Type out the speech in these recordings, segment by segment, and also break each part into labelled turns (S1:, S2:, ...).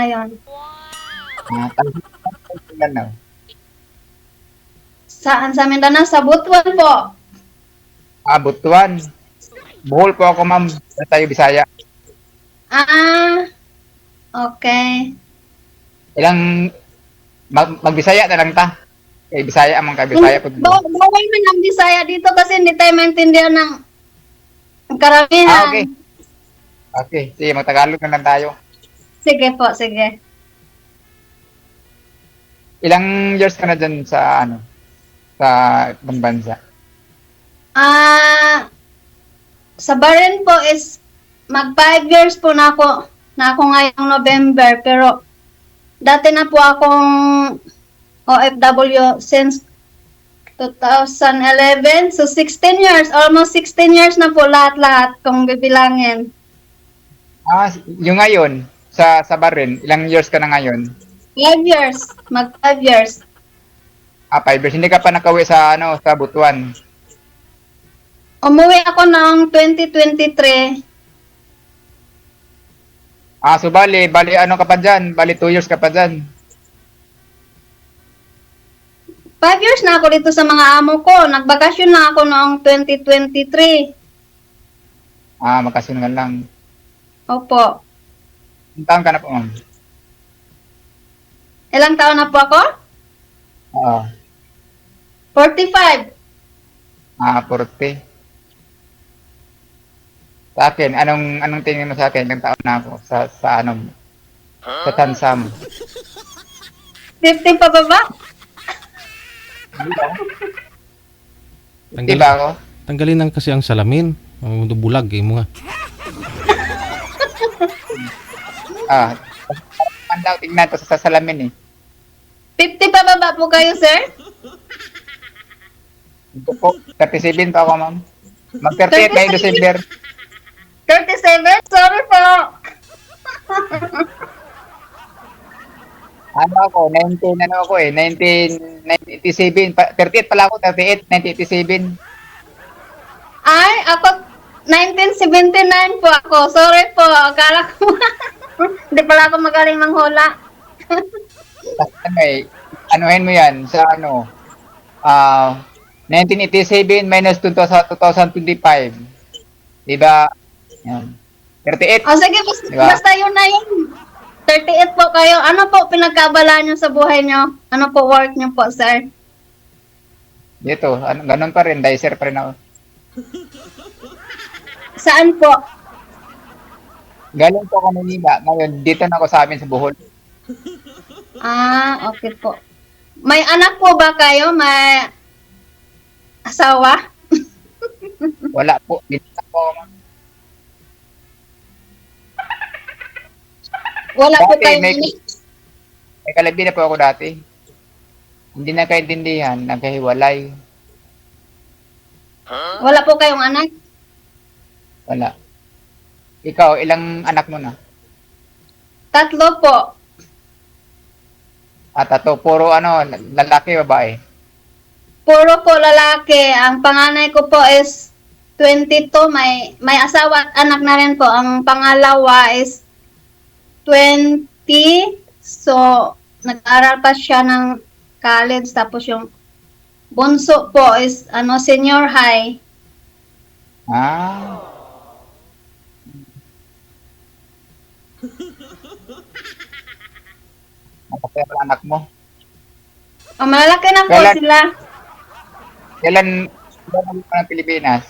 S1: ngayon.
S2: Mindanao.
S1: Saan sa Mindanao? Sa Butuan po.
S2: Butuan. Bohol po ako, ma'am. Tayo Bisaya.
S1: Ah, okay.
S2: Ilang magbisaya na lang ta. Kay Bisaya amang kay Bisaya po.
S1: Bawal man ang Bisaya dito kasi hindi tayo maintindihan ng karamihan.
S2: Okay. Okay, sige, magtagalog na lang tayo.
S1: Sige po, sige.
S2: Ilang years ka na dyan sa sa ibang bansa?
S1: Sa Bahrain po is mag 5 years po na ako ngayong November, pero dati na po akong OFW since 2011. So 16 years, almost 16 years na po lahat-lahat kung bibilangin.
S2: Yung ngayon sa Bahrain, ilang years ka na ngayon?
S1: 5 years, mag 5 years.
S2: 5 years. Hindi ka pa nakauwi sa sa Butuan.
S1: Umuwi ako noong 2023.
S2: So bali ano ka pa dyan? Bali 2 years ka pa dyan.
S1: 5 years na ako dito sa mga amo ko. Nagbakasyon na ako noong 2023.
S2: Magkasunod lang.
S1: Opo.
S2: Ilang taon ka na po, ma'am?
S1: Ilang taon na po ako? 45.
S2: 40. Sa akin, anong tingin mo sa akin? Ilang taon na ako sa tansa mo?
S1: 50 pa ba?
S2: Di ba ako?
S3: Tanggalin lang kasi ang salamin. Ang bulag mo nga.
S2: Mandaw, tingnan ko sa salamin eh.
S1: 50 pa ba po kayo, sir?
S2: Ito po, 37 pa ako, ma'am. Mag-38 kayo December.
S1: 37? Sorry po.
S2: Ako, 1987. 38 pala ako, 38, 1987.
S1: Ay, ako 1979 po ako. Sorry po. Akala ko hindi pala ako magaling manghula.
S2: Anuhin mo yan sa 1987 minus 2025. Diba? Yan. 38.
S1: Sige,
S2: diba?
S1: basta yun na yun. 38 po kayo. Ano po pinagkaabala nyo sa buhay nyo? Ano po work nyo po, sir?
S2: Dito, ganun pa rin. Dicer pa rin ako.
S1: Saan po?
S2: Galing po ako Manila. Ngayon, dito na ako sa amin sa Bohol.
S1: Okay po. May anak po ba kayo? May asawa?
S2: Wala po. Dito na po ako.
S1: Wala po
S2: Dati,
S1: kayo.
S2: may kalabi na po ako dati. Hindi na kaintindihan. Nagkahiwalay.
S1: Wala po kayong anak?
S2: Wala. Ikaw, ilang anak mo na?
S1: 3 po.
S2: Tato. Puro lalaki, babae.
S1: Puro po lalaki. Ang panganay ko po is 22. May asawa at anak na rin po. Ang pangalawa is 20. So, nag-aral pa siya ng college. Tapos yung bunso po is senior high.
S2: Nakapera anak mo.
S1: Malalaki na po sila.
S2: Kailan ka ng Pilipinas?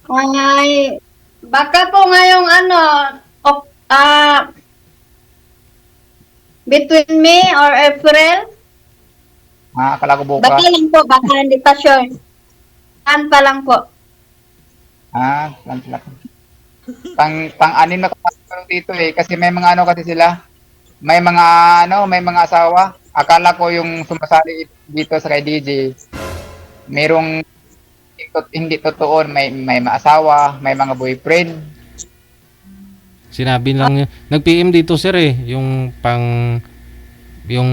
S1: Ay, baka po ngayong between May or April.
S2: Akala ko bukas.
S1: Baka lang po, baka hindi pa sure. Saan pa lang po.
S2: Pang-anim na kapatid dito eh. Kasi may mga kasi sila. May mga may mga asawa. Akala ko yung sumasali dito sa kay DJ. Merong hindi totoo, may asawa, may mga boyfriend.
S3: Sinabi lang niya. Nag-PM dito sir yung yung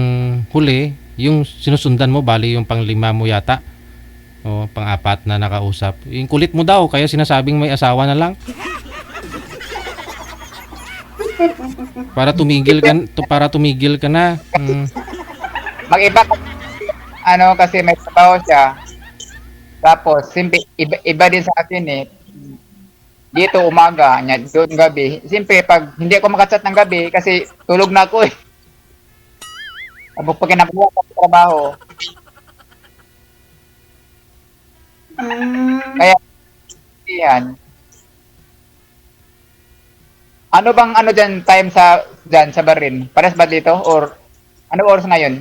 S3: huli, yung sinusundan mo, bali yung pang-5 mo yata. O pang-4 na nakausap. Yung kulit mo daw, kaya sinasabing may asawa na lang. Para tumigil ka na.
S2: Mag-iba kasi may trabaho siya. Tapos, simple, iba din sa akin eh. Dito umaga, doon gabi. Simple, pag hindi ako makachat ng gabi, kasi tulog na ako eh. Pag kinapagawa ko sa trabaho. Kaya, yan. Ano bang dyan, time dyan sa Barin? Pares ba dito? Or, ano oras ngayon?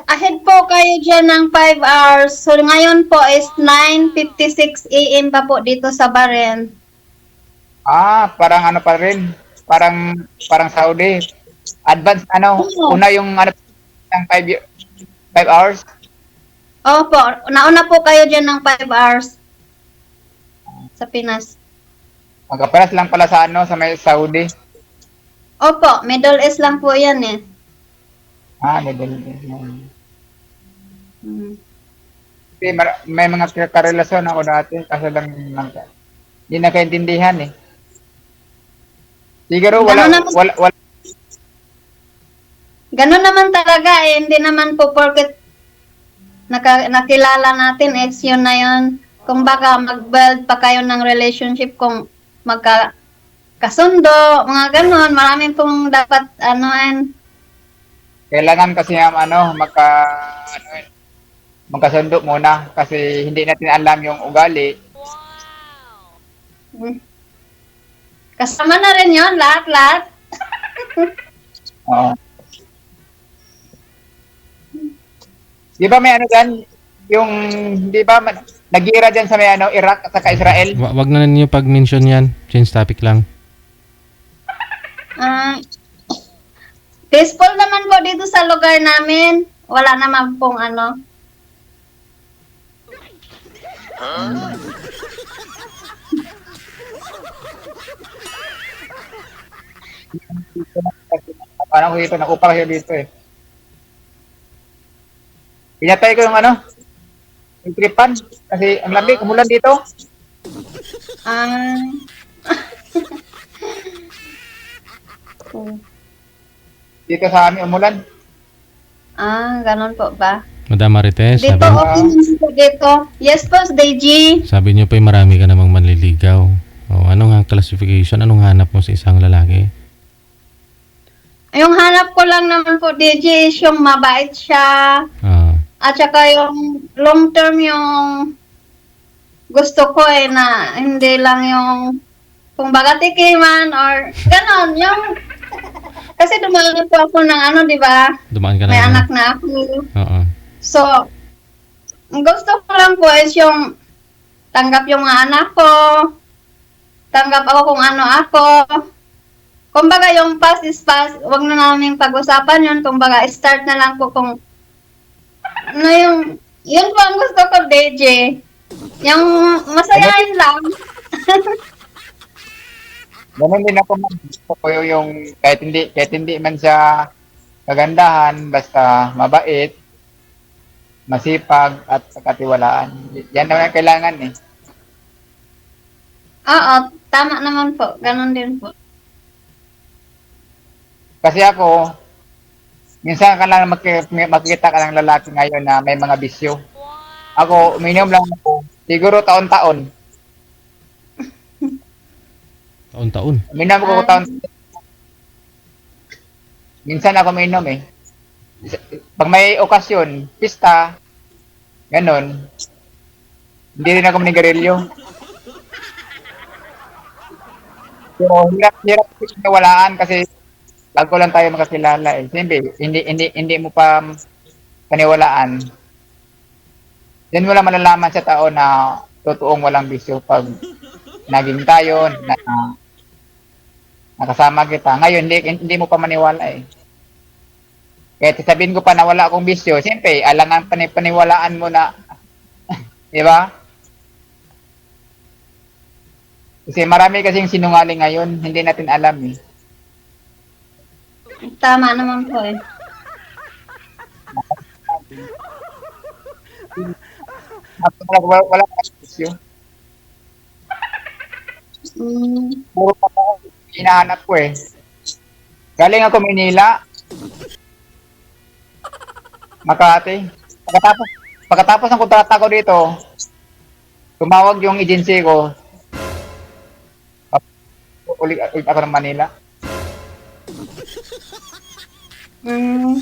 S1: Ahead po kayo dyan ng 5 hours. So, ngayon po is 9:56 a.m. pa po dito sa Bahrain.
S2: Parang ano pa rin. Parang Saudi. Advance,
S1: Oo.
S2: una yung ng 5 hours.
S1: Opo, nauna po kayo dyan ng 5 hours sa Pinas.
S2: Magkaparas lang pala sa sa may Saudi.
S1: Opo, Middle East lang po yan eh.
S2: Middle East.
S1: Hmm.
S2: Kasi may mga karelasyon ako dati. Kaso lang, hindi nakaintindihan eh. Siguro wala.
S1: Ganun naman talaga eh. Hindi naman po porket nakilala natin, ex yun na yun. Kung baka mag-build pa kayo ng relationship kung magkasundo, mga ganun. Maraming pong dapat
S2: Kailangan kasi magkasundo muna kasi hindi natin alam yung ugali.
S1: Kasama na rin yun, lahat.
S2: Oo. Di ba may dyan? Yung, di ba, nag-iira dyan sa may Iraq at saka Israel?
S3: Wag na ninyo pag-mention yan. Change topic lang.
S1: Peaceful naman po dito sa lugar namin. Wala naman pong
S2: Parang ko dito, nakupa kayo dito eh. Pinatay ko yung yung tripan. Kasi ang lamig, umulan dito. Dito sa amin, umulan.
S1: Ganun po ba?
S3: Madam Marites,
S1: Dito, okay naman po dito. Yes po, Deji.
S3: sabi niyo pa marami ka namang manliligaw. Ano nga classification? Anong hanap mo sa isang lalaki?
S1: Yung hanap ko lang naman po, Deji, is yung mabait siya. At saka yung long term yung gusto ko na hindi lang yung kung baga tikiman or ganon. Yung kasi dumaan po ako ng di ba?
S3: Dumaan ka na.
S1: May anak na ako.
S3: Oo.
S1: So, ang gusto ko lang po is yung tanggap yung mga anak ko, tanggap ako kung ano ako. Kumbaga yung past is past, wag na namin pag-usapan yun. Kumbaga start na lang po kung yun po ang gusto ko, DJ. Yung masayahin lang.
S2: Ganun din ako gusto ko yung kahit hindi man siya kagandahan, basta mabait, masipag at katiwalaan. Yan naman ang kailangan eh.
S1: Oo, tama naman po. Ganon din po.
S2: Kasi ako, minsan ka lang makikita ka ng lalaki ngayon na may mga bisyo. Ako, uminom lang ako. Siguro taon-taon.
S3: Taon-taon.
S2: Uminom ko taon. Minsan ako uminom eh. Pag may okasyon, pista, ganun. Hindi rin ako manigarilyo. So, hirap walaan kasi bago lang tayo makakilala eh. Siyempre, hindi mo pa paniwalaan. Yan mo lang malalaman sa tao na totoong walang bisyo pag naging tayo, nakasama kita. Ngayon, hindi mo pa maniwala eh. Kaya sabihin ko pa na wala akong bisyo, siyempre, alangan paniwalaan mo na, di ba? Kasi marami kasing sinungaling ngayon, hindi natin alam eh.
S1: Tama naman po eh.
S2: Wala akong bisyo. Puro pa ako hinahanap ko eh. Galing ako Manila. Makati. Pagkatapos ng kontrata ko dito, tumawag yung agency ko. Ulit ako ng Manila.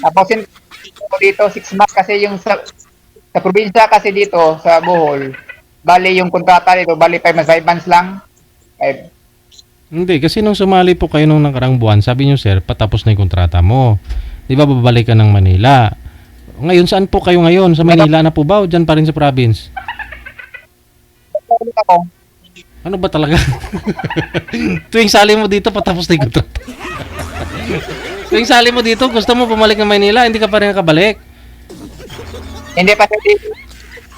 S2: Tapos ko dito 6 months kasi yung sa probinsya kasi dito sa Bohol, bali yung kontrata dito, bali 5 months lang. 5.
S3: Hindi, kasi nung sumali po kayo nung nakarang buwan, sabi niyo sir, patapos na yung kontrata mo. Di ba babalik ka ng Manila? Ngayon, saan po kayo ngayon? Sa Manila na po ba o dyan pa rin sa province?
S2: Ako,
S3: Ano ba talaga? Tuwing sali mo dito, patapos na yung kontrata. Tuwing sali mo dito, gusto mo bumalik ng Manila, hindi ka pa rin nakabalik.
S2: hindi pa sa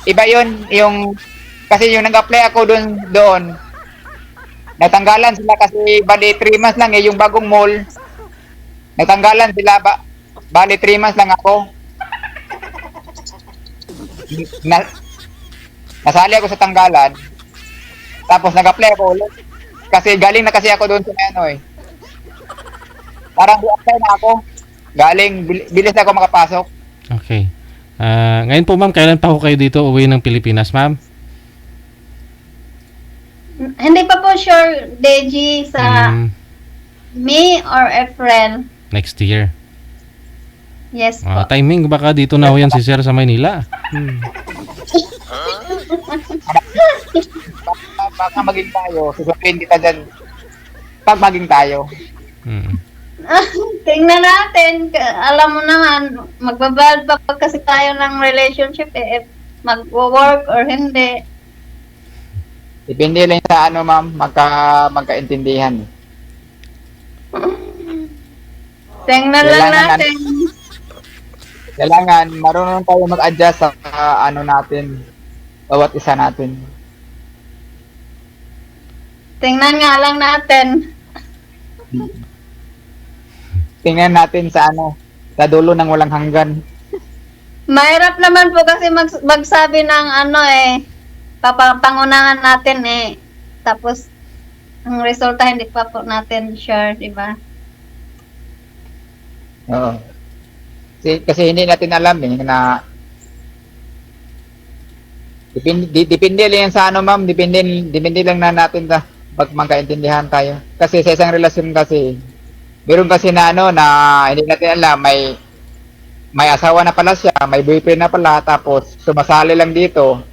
S2: iba yun, yung kasi yung nag-apply ako doon natanggalan sila kasi bali 3 months lang yung bagong mall natanggalan sila bali 3 months lang ako nasali ako sa tanggalan tapos nag-apply ako ulit kasi galing na kasi ako doon sa parang di-apply na ako galing bilis na ako makapasok.
S3: Okay. Ngayon po ma'am, kailan pa ho kayo dito uwi ng Pilipinas, ma'am?
S1: Hindi pa po sure, Deji, sa May or April.
S3: Next year.
S1: Yes po.
S3: Timing, baka dito na ho yan si sir sa Manila.
S2: Baka maging tayo, susundin kita dyan pag maging tayo.
S1: Tingnan natin. Alam mo naman, magbabad pa kasi tayo ng relationship if mag-work or hindi.
S2: Depende lang sa ma'am, magkaintindihan.
S1: Tingnan lang natin.
S2: Kailangan marunong tayo mag-adjust sa natin, bawat isa natin.
S1: Tingnan nga lang natin.
S2: Tingnan natin sa sa dulo ng walang hanggan.
S1: Mahirap naman po kasi magsabi ng papangunahan natin tapos ang resulta hindi pa po natin sure, di ba?
S2: Oo. Kasi hindi natin alam na depende lang yan sa ma'am, depende lang na natin pag magkaintindihan tayo. Kasi sa isang relasyon kasi meron kasi na na hindi natin alam, may asawa na pala siya, may boyfriend na pala, tapos sumasali lang dito.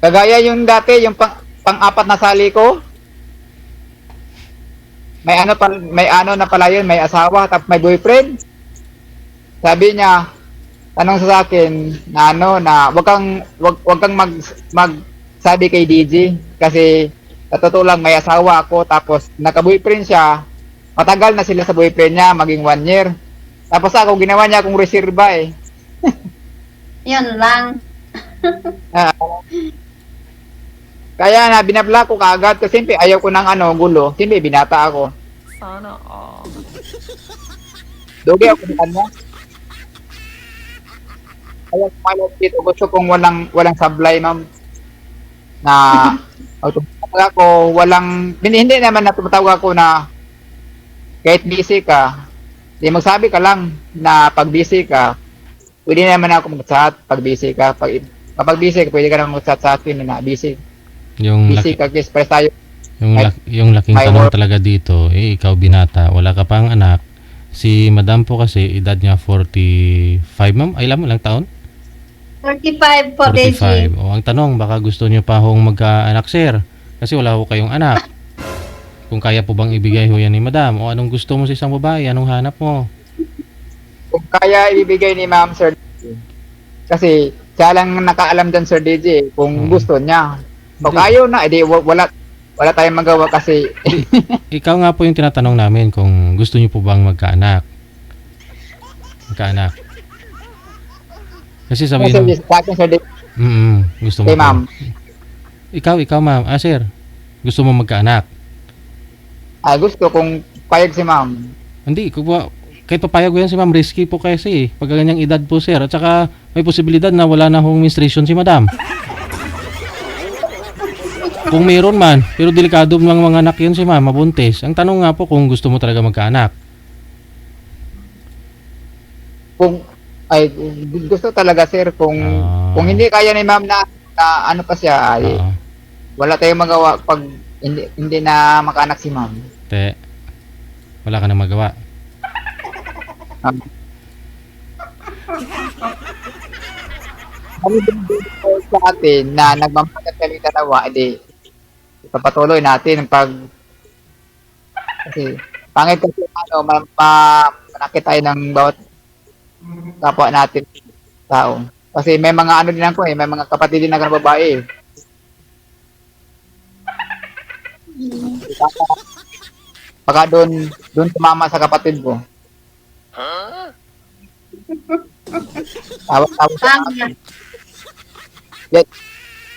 S2: Kagaya yung dati, yung pang-apat na sali ko, may na pala yun, may asawa, tapos may boyfriend. Sabi niya, tanong sa akin, na wag kang magsabi kay DJ, kasi sa totoo lang may asawa ako, tapos naka-boyfriend siya, matagal na sila sa boyfriend niya, maging 1 year. Tapos ako, ginawa niya akong reserva
S1: Yun lang.
S2: Kaya na, binabla ko kaagad kasi siyempre ayaw ko ng gulo. Siyempre, binata ako.
S4: Sana all.
S2: Dogi ako sa kanya. Ayaw ko malas dito. Gusto kong walang sablay, ma'am. Na, tumatawag ako, hindi naman na tumatawag ako na kahit busy ka, di magsabi ka lang na pag busy ka, pwede naman ako mag-chat pag busy ka. Kapag busy ka, pwede ka naman mag-chat sa akin na busy.
S3: Yung
S2: Busy ka, express tayo.
S3: yung laking
S2: my
S3: tanong
S2: work.
S3: talaga dito, ikaw binata, wala ka pang anak. Si madam po kasi, edad niya 45, ma'am? Ay, alam mo lang taon?
S1: 45 po, Deji.
S3: 45. O, ang tanong, baka gusto niyo pa hong magka-anak, sir? Kasi wala ho kayong anak. Kung kaya po bang ibigay ho yan ni madam? O anong gusto mo sa isang babae? Anong hanap mo?
S2: Kung kaya ibibigay ni ma'am, Sir DJ. Kasi siya lang nakaalam dyan, Sir DJ, kung gusto niya. Kung
S3: Hindi.
S2: ayaw na, edi wala tayong magawa kasi
S3: Ikaw nga po yung tinatanong namin kung gusto niyo po bang magkaanak. Magkaanak. Kasi sabihin mo,
S2: sa akin, Sir DJ,
S3: gusto mo
S2: kay
S3: po.
S2: ma'am.
S3: Ikaw ma'am. Sir, gusto mo magkaanak?
S2: Gusto kung payag si ma'am.
S3: Hindi, kahit papayag ko yan si ma'am, risky po kasi pag ganyang edad po sir. At saka may posibilidad na wala na hong menstruation si madam. Kung mayroon man, pero delikado lang mga anak yun si ma'am, mabuntis. Ang tanong nga po kung gusto mo talaga magkaanak.
S2: kung ay gusto talaga sir kung hindi kaya ni ma'am na ano pa siya ay
S3: Oo.
S2: wala tayong magawa pag hindi na makaanak si ma'am.
S3: Te, wala ka na magawa.
S2: Um, Kami din dito sa atin na nagmamagat kami dalawa, edi ipapatuloy natin kasi pangit kasi ano, manakit tayo ng bawat kapwa natin tao. Kasi may mga ano din ako may mga kapatid din ako na babae. Pagka doon tumama sa kapatid ko. Tawag sa
S1: Tama.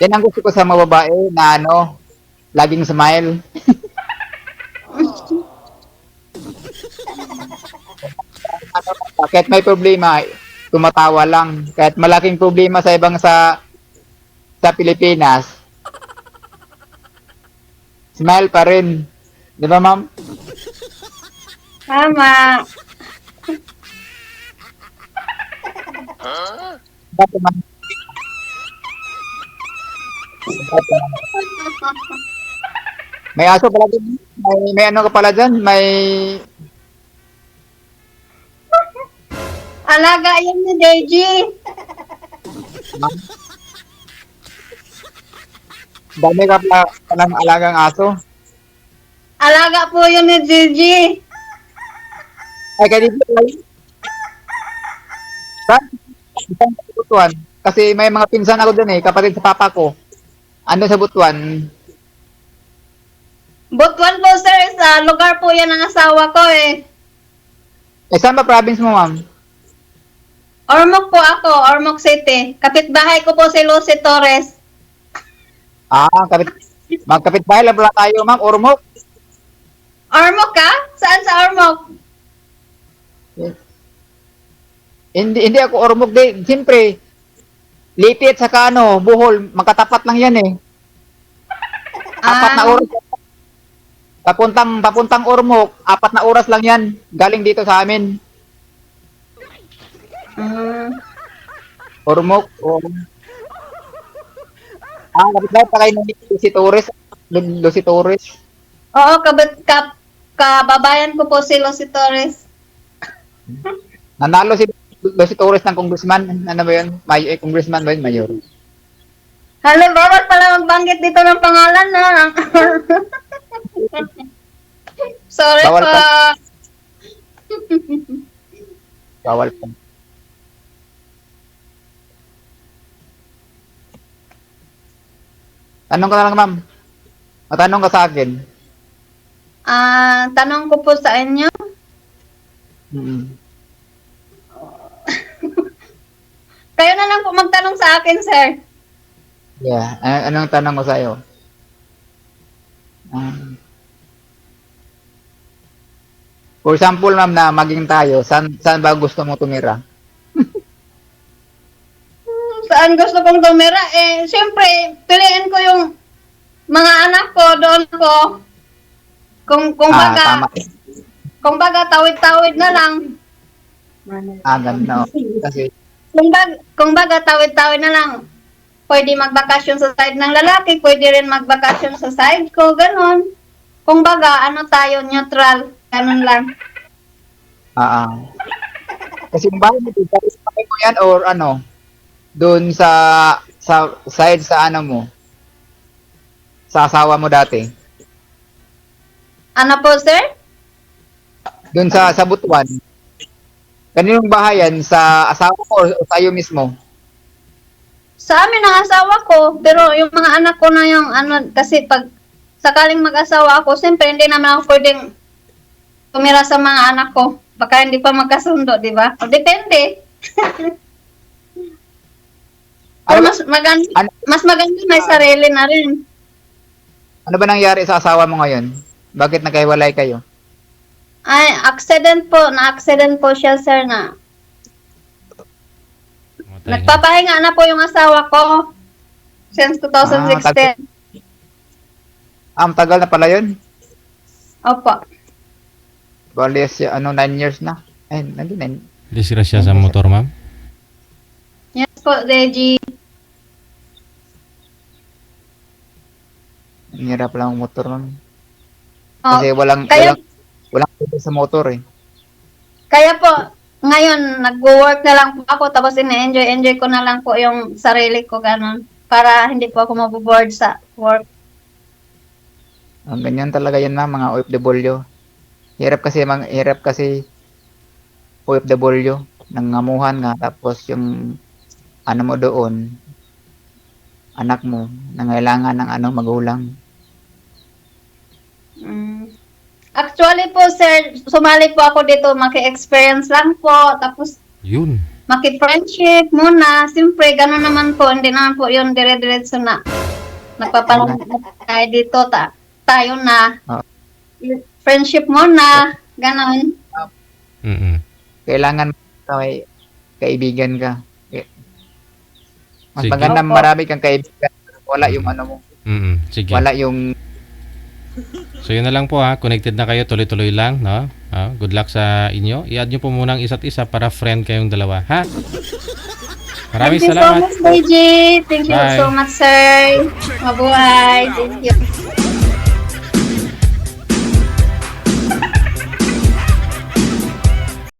S2: yan ang gusto ko sa mga babae na ano, laging smile. Ano, kahit may problema, tumatawa lang. Kahit malaking problema sa ibang sa Pilipinas, smile pa rin. Di ba, ma'am?
S1: Tama.
S2: Dati, ma'am. May aso pala dyan. May ano ka pala dyan? May
S1: Alaga yan ni Deji.
S2: dami ka pala palang alagang aso.
S1: Alaga po yun ni Gigi.
S2: Ay, kanina ay. Saan? Saan sa Butuan? Kasi may mga pinsan ako dun kapatid sa papa ko. Ano sa Butuan?
S1: Butuan po sir, sa lugar po yan ng asawa ko eh.
S2: Eh, saan ba province mo, ma'am?
S1: Ormoc po ako, Ormoc City. Kapitbahay ko po si Lucy Torres.
S2: Ah, magkapit-bahay lang pala tayo, ma'am. Ormoc.
S1: Ormoc ka? Saan sa Ormoc?
S2: Hindi ako Ormoc din. Siyempre, Liti at saka ano, Bohol, magkatapat lang yan eh. Apat na oras. Papuntang Ormoc, 4 na oras lang yan. Galing dito sa amin. Ormoc. Oh. Kapit-bahay pa kayo ng Lucy Torres. Lucy Torres.
S1: Oo, kababayan ko po si Lucy Torres.
S2: Nanalo si Lucy Torres ng congressman. Ano ba yun? Congressman ba yun? Mayor.
S1: Halo, bawal pala magbanggit dito ng pangalan na. Sorry
S2: Bawal
S1: po.
S2: pa. Bawal pa. Tanong ka na lang, ma'am. Matanong ka sa akin.
S1: Tanong ko po sa inyo. Kayo na lang po magtanong sa akin, sir.
S2: Yeah. Anong tanong ko sa'yo? For example, ma'am, na maging tayo, saan ba gusto mo tumira?
S1: Saan gusto kong tumira? Eh, siyempre, piliin ko yung mga anak ko, doon ko. Kung
S2: Tama.
S1: baga, tawid-tawid na lang.
S2: Ganda. Kasi,
S1: Kung baga, tawid-tawid na lang. Pwede magbakasyon sa side ng lalaki, pwede rin magbakasyon sa side ko, ganon. Kung baga, ano tayo, neutral, ganon lang.
S2: kasi yung bahay mo, bahay mo yan or ano, doon sa side sa ano mo, sa asawa mo dati.
S1: Ano po, sir?
S2: Doon sa Butuan. Kaninong bahay yan? Sa asawa mo o tayo mismo?
S1: Sa amin ang asawa ko, pero yung mga anak ko na yung ano, kasi pag sakaling mag-asawa ako, siyempre hindi naman ako pwedeng tumira sa mga anak ko. Baka hindi pa magkasundo, di ba? O, depende. Pero
S2: Ano,
S1: mas maganda may sarili na rin.
S2: ano ba nangyari sa asawa mo ngayon? Bakit nagkahiwalay kayo?
S1: Ay, na-accident po siya, sir, na nagpapahinga na po yung asawa ko since 2016.
S2: Tagal na pala yun.
S1: Opo.
S2: Bali, 9 years na. Ay, nandun 9.
S3: Disgrasya sa motor, ma'am?
S1: Yes po, Deji.
S2: Ang hirap lang ang motor nun.
S1: Oh,
S2: Kasi walang
S1: kaya-
S2: pwede sa motor eh.
S1: Kaya po, ngayon, nag-work na lang po ako, tapos ina-enjoy ko na lang po yung sarili ko, ganun. Para hindi po ako maboboard sa work.
S2: Ang ganyan talaga yan na mga OFW. Hirap kasi OFW. Nangamuhan nga, tapos yung ano mo doon, anak mo, nangailangan ng magulang.
S1: Actually po, sir, sumali po ako dito, maki-experience lang po, tapos
S3: Yun.
S1: maki-friendship muna. Siyempre, gano'n naman po, hindi naman po yun dire-diretso na nagpapalamot tayo dito, tayo na.
S2: Oo.
S1: Friendship muna, gano'n.
S3: Mm-mm.
S2: Kailangan may kaibigan ka. Mas
S3: Sige.
S2: maganda
S1: Opo.
S2: marami kang kaibigan. Wala yung ano mo.
S3: Mm-mm. Sige.
S2: Wala yung
S3: So yun na lang po ha, connected na kayo, tuloy-tuloy lang, no? Good luck sa inyo. I-add nyo po muna ang isa't isa para friend kayong dalawa, ha? Maraming
S1: Thank you so
S3: salamat.
S1: much, Deji. Thank you
S3: Bye.
S1: so much, sir. Mabuhay. Thank you.